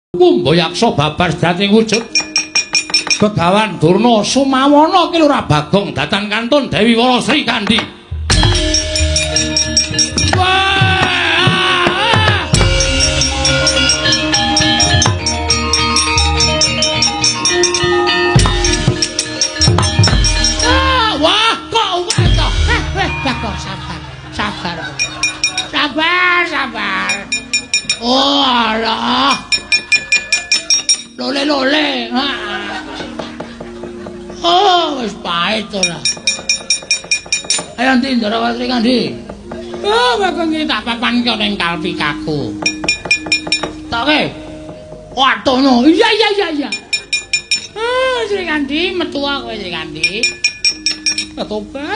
Kumbayaksa babar dadi wujud Begawan Durna Sumawana ki ora bagong datan kantun Dewi Wara Sri Kandi. Wah, kok wes to. Bagong sabar. Sabar. Oh, alah. Lole. Oh, wis pahit ora. Ayo ndi Ndara Sri Kandi. Oh, bakong iki tak papan ki ning kalpikaku. Toke. Watono. Iya. Ah, Sri Kandi metu kowe Sri Kandi.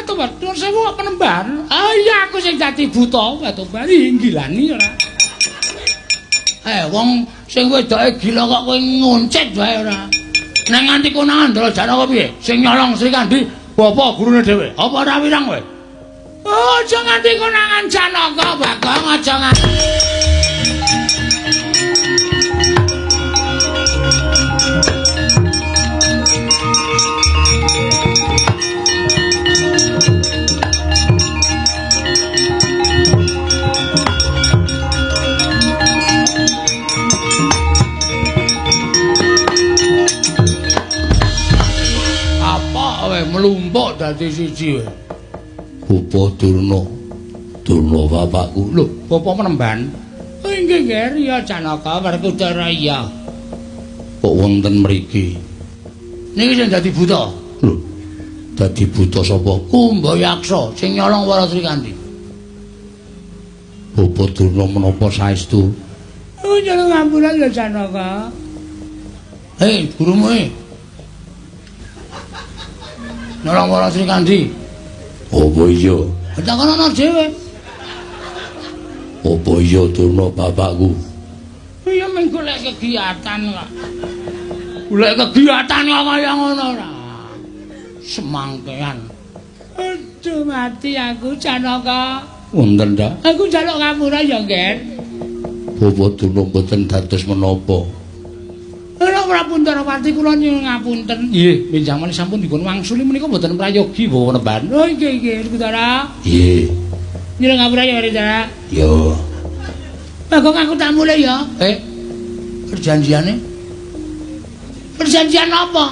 Tobat nur sewu penemban. Ah iya aku sing dadi buta, tobat nggilani ora. Wong sing wedoke gila kok kowe ngoncet wae ora. Nang nganti konangan Ndara Janaka piye? Sing nyolong Sri Kandi bapa gurune dhewe. Apa ora wirang kowe? Aja nganti konangan Janaka, Bagong aja nganti. Mlumpuk dadi siji wae. Bapa Durna bapakku. Lho, bapa menemban. Inggih nggih Riya Janaka Werkudara iya. Kok wonten mriki? Niki sing dadi buta. Lho, dadi buta sapa? Kumbayaksa sing nyolong Wara Sri Kandi. Bapa Durna menapa saestu? Oh, nyolong ngampura ya Janaka. Hei, gurumu Nyolong Wara Sri Kandi. Apa iya? Takonono dhewe. Apa iya Durna bapakku? Iya mung golek kegiatan kok. Golek kegiatan kok kaya ngono ora. Semangkean. Aduh mati aku Janaka. Wonten ta? Aku njaluk ngapura ya, Nggen. Bapak Durna mboten dados menapa? Prabu Ndarawati kula nyuwun ngapunten. Nggih, pinjaman sampun dipun wangsuli menika mboten prayogi bawa neban. Oh nggih, Ndara. Nggih. Nyuwun ngapura ya, Ndara. Yo. Bagong aku tak mulih ya. Perjanjiane? Perjanjian apa?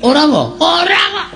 Ora apa? Ora kok.